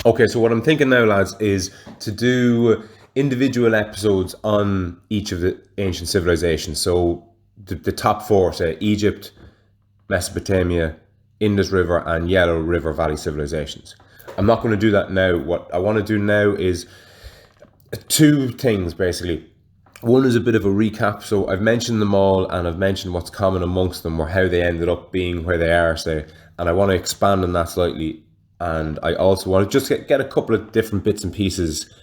Okay, so what I'm thinking now, lads, is to do individual episodes on each of the ancient civilizations. So the top four, say Egypt, Mesopotamia, Indus River, and Yellow River Valley civilizations. I'm not going to do that now. What I want to do now is two things basically. One is a bit of a recap. So I've mentioned them all and I've mentioned what's common amongst them or how they ended up being where they are, say. And I want to expand on that slightly. And I also want to just get a couple of different bits and pieces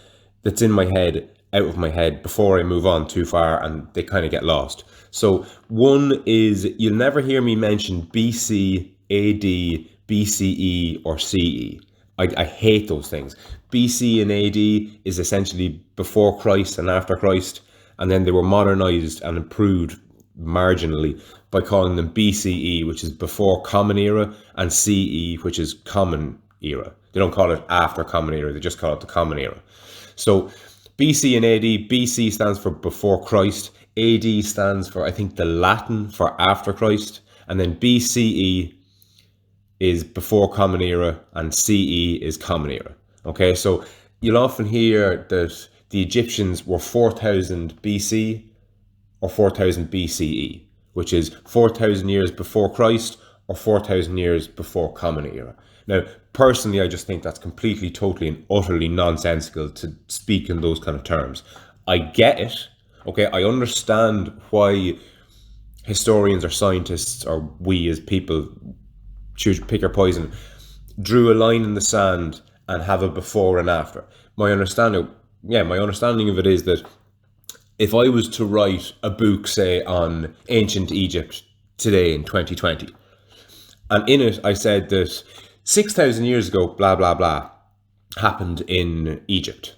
that's in my head out of my head before I move on too far and they kind of get lost. So one is you'll never hear me mention BC, AD, BCE, or CE. I hate those things. BC and AD is essentially before Christ and after Christ, and then they were modernized and improved marginally by calling them BCE, which is before Common Era, and CE, which is Common Era. They don't call it after Common Era, they just call it the Common Era. So BC and AD, BC stands for before Christ, AD stands for, I think, the Latin for after Christ, and then BCE is before Common Era and CE is Common Era. Okay, so you'll often hear that the Egyptians were 4000 BC or 4000 BCE, which is 4000 years before Christ or 4000 years before Common Era. Now, personally, I just think that's completely, totally, and utterly nonsensical to speak in those kind of terms. I get it. Okay, I understand why historians or scientists or we as people, choose pick your poison, drew a line in the sand and have a before and after. My understanding of it is that if I was to write a book, say, on ancient Egypt today in 2020, and in it I said that 6,000 years ago, blah, blah, blah, happened in Egypt.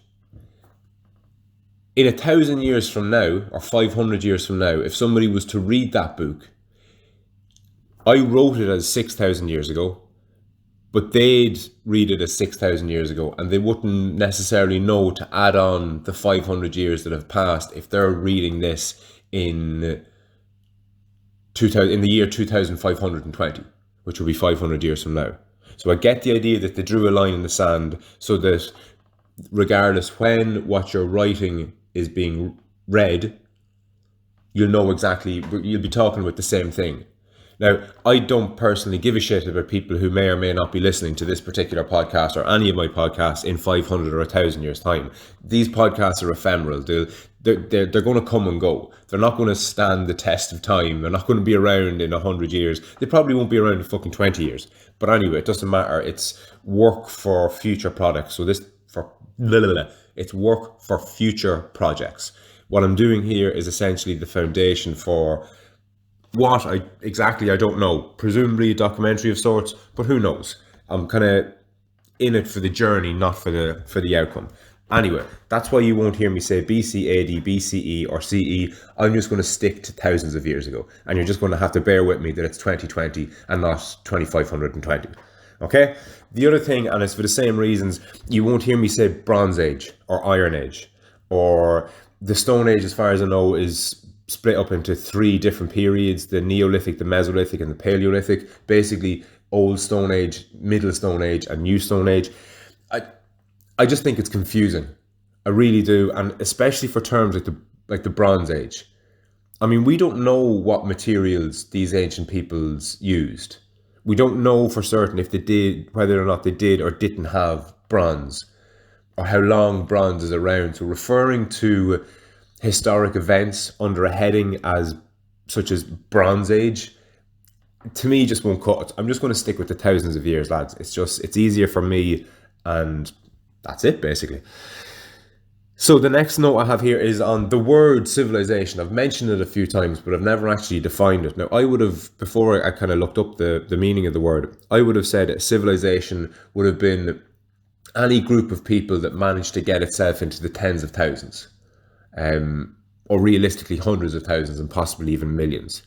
In 1,000 years from now, or 500 years from now, if somebody was to read that book, I wrote it as 6,000 years ago, but they'd read it as 6,000 years ago, and they wouldn't necessarily know to add on the 500 years that have passed if they're reading this in 2000, in the year 2520, which will be 500 years from now. So I get the idea that they drew a line in the sand so that regardless when what you're writing is being read, you'll know exactly, you'll be talking about the same thing. Now, I don't personally give a shit about people who may or may not be listening to this particular podcast or any of my podcasts in 500 or 1,000 years' time. These podcasts are ephemeral. They're going to come and go. They're not going to stand the test of time. They're not going to be around in 100 years. They probably won't be around in fucking 20 years. But anyway, it doesn't matter. It's work for future products. So it's work for future projects. What I'm doing here is essentially the foundation for what I don't know. Presumably a documentary of sorts, but who knows? I'm kind of in it for the journey, not for the outcome. Anyway, that's why you won't hear me say BC, AD, BCE, or CE. I'm just going to stick to thousands of years ago, and you're just going to have to bear with me that it's 2020 and not 2520. Okay? The other thing, and it's for the same reasons, you won't hear me say Bronze Age or Iron Age, or the Stone Age, as far as I know, is split up into three different periods: the Neolithic, the Mesolithic, and the Paleolithic. Basically, Old Stone Age, Middle Stone Age, and New Stone Age. I just think it's confusing. I really do, and especially for terms like the Bronze Age. I mean, we don't know what materials these ancient peoples used. We don't know for certain if they did, whether or not they did or didn't have bronze, or how long bronze is around. So referring to historic events under a heading as such as Bronze Age, to me, just won't cut it. I'm just going to stick with the thousands of years, lads. It's easier for me, and that's it, basically. So the next note I have here is on the word civilization. I've mentioned it a few times, but I've never actually defined it. Now, I would have, before I kind of looked up the meaning of the word, I would have said a civilization would have been any group of people that managed to get itself into the tens of thousands, or realistically hundreds of thousands and possibly even millions.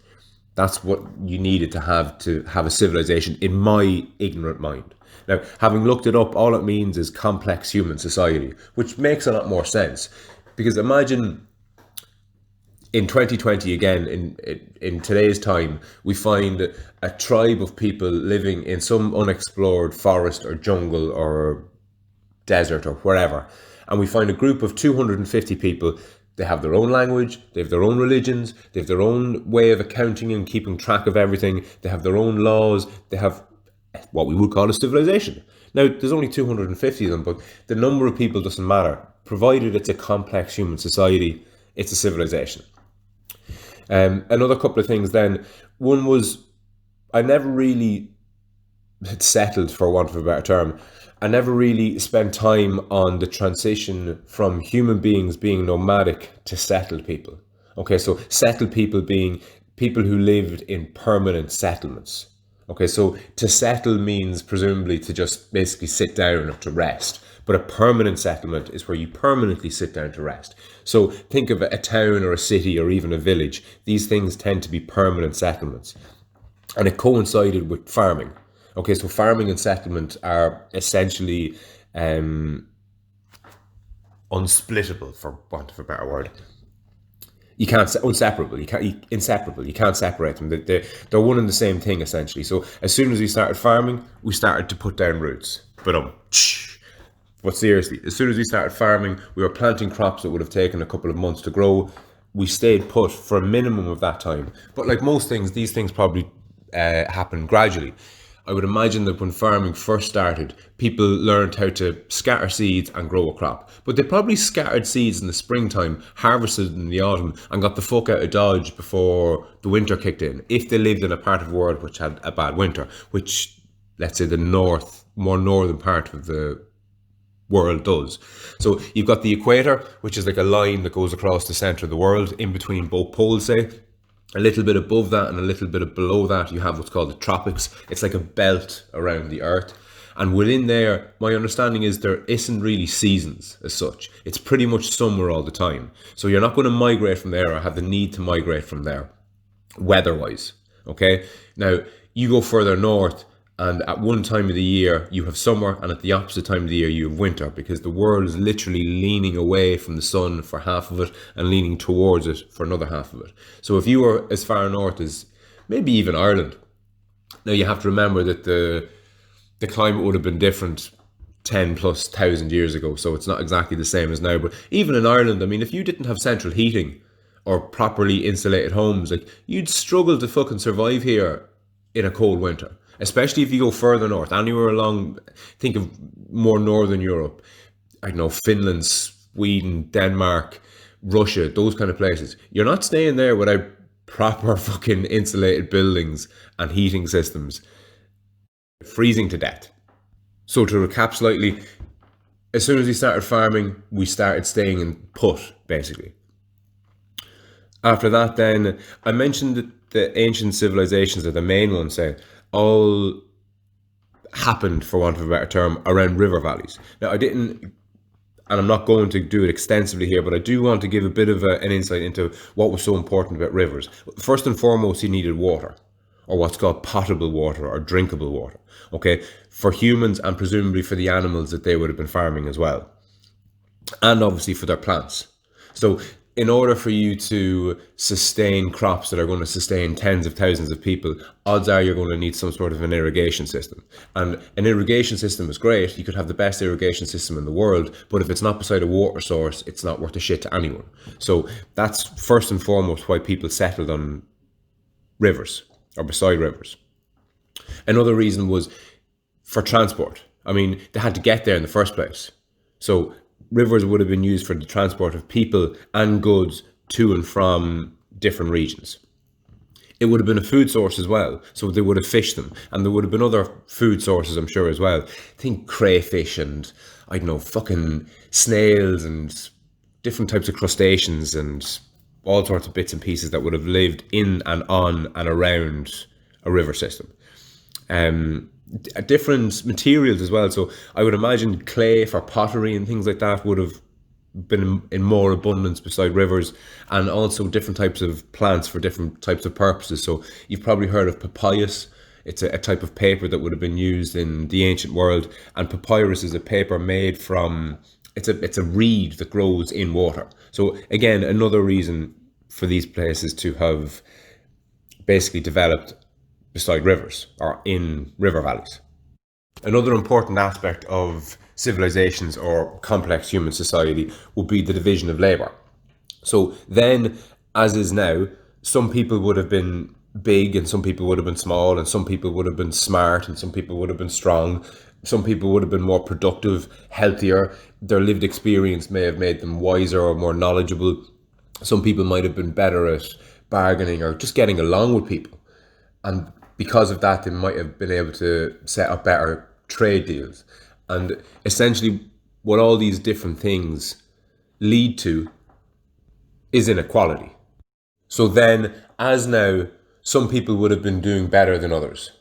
That's what you needed to have a civilization, in my ignorant mind. Now, having looked it up, all it means is complex human society, which makes a lot more sense. Because imagine in 2020, again, in today's time, we find a tribe of people living in some unexplored forest or jungle or desert or wherever, and we find a group of 250 people. They have their own language, they have their own religions, they have their own way of accounting and keeping track of everything, they have their own laws, they have what we would call a civilization. Now, there's only 250 of them, but the number of people doesn't matter. Provided it's a complex human society, it's a civilization. Another couple of things then. One was, I never really settled, for want of a better term. I never really spent time on the transition from human beings being nomadic to settled people. Okay, so settled people being people who lived in permanent settlements. Okay, so to settle means presumably to just basically sit down or to rest. But a permanent settlement is where you permanently sit down to rest. So think of a town or a city or even a village. These things tend to be permanent settlements. And it coincided with farming. Okay, so farming and settlement are essentially unsplittable, for want of a better word. You can't inseparable. You can't inseparable. You can't separate them. They're one and the same thing essentially. So as soon as we started farming, we started to put down roots. But seriously, as soon as we started farming, we were planting crops that would have taken a couple of months to grow. We stayed put for a minimum of that time. But like most things, these things probably happen gradually. I would imagine that when farming first started, people learned how to scatter seeds and grow a crop. But they probably scattered seeds in the springtime, harvested in the autumn, and got the fuck out of Dodge before the winter kicked in, if they lived in a part of the world which had a bad winter, which, let's say, the more northern part of the world does. So you've got the equator, which is like a line that goes across the centre of the world, in between both poles, say. A little bit above that and a little bit below that, you have what's called the tropics. It's like a belt around the earth. And within there, my understanding is there isn't really seasons as such. It's pretty much summer all the time. So you're not going to migrate from there or have the need to migrate from there, weather-wise. Okay? Now, you go further north, and at one time of the year you have summer, and at the opposite time of the year you have winter, because the world is literally leaning away from the sun for half of it and leaning towards it for another half of it. So if you were as far north as maybe even Ireland, now you have to remember that the climate would have been different 10,000+ years ago, so it's not exactly the same as now. But even in Ireland, I mean, if you didn't have central heating or properly insulated homes, like, you'd struggle to fucking survive here in a cold winter. Especially if you go further north, anywhere along, think of more northern Europe, I don't know, Finland, Sweden, Denmark, Russia, those kind of places. You're not staying there without proper fucking insulated buildings and heating systems. Freezing to death. So to recap slightly, as soon as we started farming, we started staying in put, basically. After that then, I mentioned that the ancient civilizations are the main ones, say, all happened, for want of a better term, around river valleys. Now, I didn't, and I'm not going to do it extensively here, but I do want to give a bit of an insight into what was so important about rivers. First and foremost, you needed water, or what's called potable water or drinkable water, okay, for humans and presumably for the animals that they would have been farming as well, and obviously for their plants. So in order for you to sustain crops that are going to sustain tens of thousands of people, odds are you're going to need some sort of an irrigation system. And an irrigation system is great. You could have the best irrigation system in the world, but if it's not beside a water source, it's not worth a shit to anyone. So that's first and foremost why people settled on rivers or beside rivers. Another reason was for transport. I mean, they had to get there in the first place. So rivers would have been used for the transport of people and goods to and from different regions. It would have been a food source as well, so they would have fished them, and there would have been other food sources, I'm sure, as well. Think crayfish and, I don't know, fucking snails and different types of crustaceans and all sorts of bits and pieces that would have lived in and on and around a river system. Different materials as well. So I would imagine clay for pottery and things like that would have been in more abundance beside rivers, and also different types of plants for different types of purposes. So you've probably heard of papyrus. It's a type of paper that would have been used in the ancient world, and papyrus is a paper made from, it's a reed that grows in water. So again, another reason for these places to have basically developed beside rivers or in river valleys. Another important aspect of civilizations or complex human society would be the division of labor. So then, as is now, some people would have been big and some people would have been small, and some people would have been smart and some people would have been strong. Some people would have been more productive, healthier. Their lived experience may have made them wiser or more knowledgeable. Some people might have been better at bargaining or just getting along with people. And because of that, they might have been able to set up better trade deals. And essentially, what all these different things lead to is inequality. So then, as now, some people would have been doing better than others.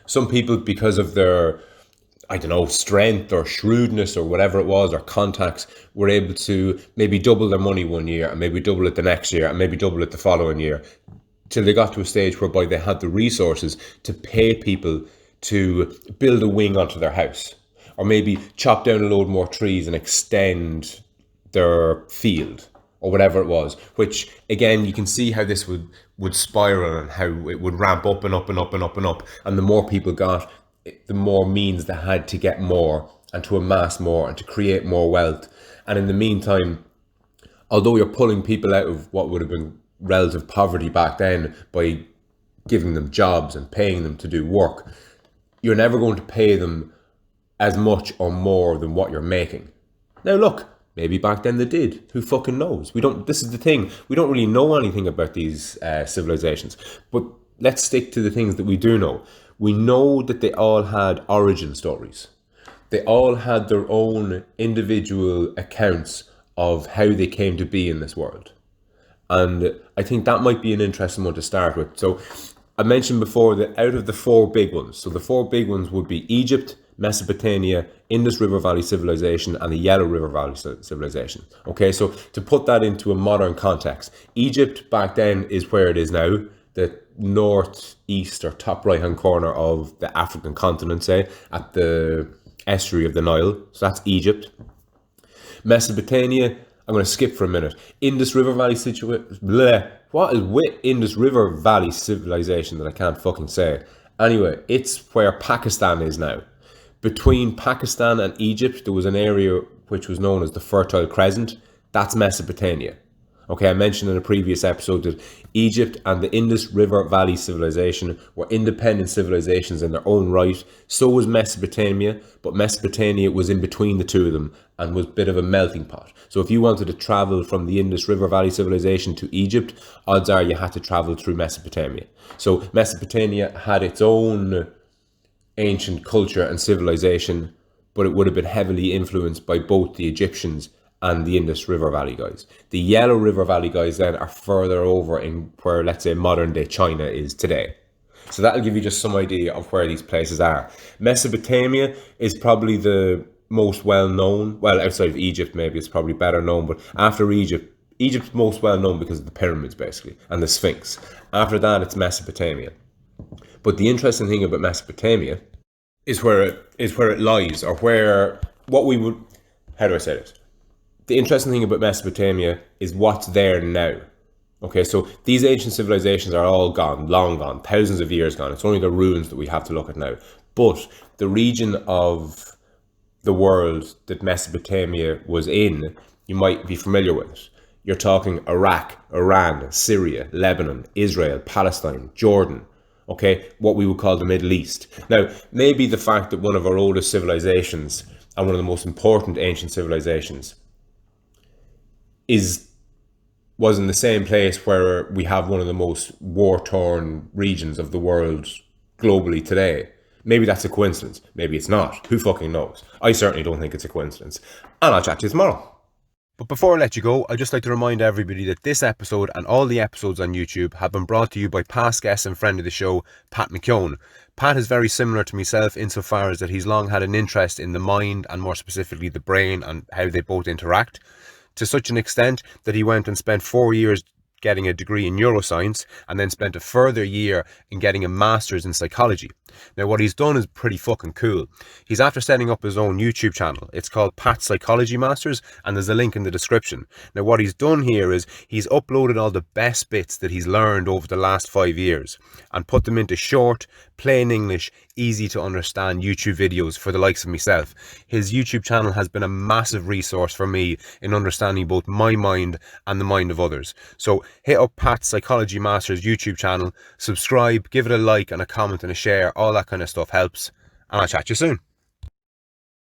Some people, because of their, I don't know, strength or shrewdness or whatever it was, or contacts, were able to maybe double their money one year and maybe double it the next year and maybe double it the following year, till they got to a stage whereby they had the resources to pay people to build a wing onto their house, or maybe chop down a load more trees and extend their field, or whatever it was, which again, you can see how this would spiral and how it would ramp up and up and up and up and up. And the more people got, the more means they had to get more and to amass more and to create more wealth. And in the meantime, although you're pulling people out of what would have been relative poverty back then by giving them jobs and paying them to do work, you're never going to pay them as much or more than what you're making. Now look, maybe back then they did. Who fucking knows? This is the thing. We don't really know anything about these civilizations. But let's stick to the things that we do know. We know that they all had origin stories. They all had their own individual accounts of how they came to be in this world. And I think that might be an interesting one to start with. So I mentioned before that out of the four big ones, so the four big ones would be Egypt, Mesopotamia, Indus River Valley Civilization, and the Yellow River Valley Civilization. Okay, so to put that into a modern context, Egypt back then is where it is now, the northeast or top right-hand corner of the African continent, say, at the estuary of the Nile. So that's Egypt. Mesopotamia, I'm going to skip for a minute. Indus River Valley What is with Indus River Valley Civilization that I can't fucking say? Anyway, it's where Pakistan is now. Between Pakistan and Egypt, there was an area which was known as the Fertile Crescent. That's Mesopotamia. Okay, I mentioned in a previous episode that Egypt and the Indus River Valley Civilization were independent civilizations in their own right. So was Mesopotamia, but Mesopotamia was in between the two of them and was a bit of a melting pot. So if you wanted to travel from the Indus River Valley Civilization to Egypt, odds are you had to travel through Mesopotamia. So Mesopotamia had its own ancient culture and civilization, but it would have been heavily influenced by both the Egyptians and the Indus River Valley guys. The Yellow River Valley guys then are further over in where, let's say, modern day China is today. So that'll give you just some idea of where these places are. Mesopotamia is probably the most well known. Well, outside of Egypt, maybe it's probably better known, but after Egypt, Egypt's most well known because of the pyramids, basically, and the Sphinx. After that, it's Mesopotamia. But the interesting thing about Mesopotamia is where it lies, or where what we would. How do I say this? The interesting thing about Mesopotamia is what's there now. Okay, so these ancient civilizations are all gone, long gone, thousands of years gone. It's only the ruins that we have to look at now. But the region of the world that Mesopotamia was in, you might be familiar with it. You're talking Iraq, Iran, Syria, Lebanon, Israel, Palestine, Jordan. Okay, what we would call the Middle East. Now, maybe the fact that one of our oldest civilizations and one of the most important ancient civilizations was in the same place where we have one of the most war-torn regions of the world globally today. Maybe that's a coincidence. Maybe it's not. Who fucking knows? I certainly don't think it's a coincidence. And I'll chat to you tomorrow. But before I let you go, I'd just like to remind everybody that this episode and all the episodes on YouTube have been brought to you by past guest and friend of the show, Pat McKeown. Pat is very similar to myself insofar as that he's long had an interest in the mind and more specifically the brain and how they both interact, to such an extent that he went and spent 4 years getting a degree in neuroscience and then spent a further year in getting a master's in psychology. Now, what he's done is pretty fucking cool. He's after setting up his own YouTube channel. It's called Pat's Psychology Masters, and there's a link in the description. Now, what he's done here is he's uploaded all the best bits that he's learned over the last 5 years and put them into short, plain English, easy to understand YouTube videos for the likes of myself. His YouTube channel has been a massive resource for me in understanding both my mind and the mind of others. So hit up Pat's Psychology Masters YouTube channel, subscribe, give it a like and a comment and a share. All that kind of stuff helps, and I'll chat to you soon.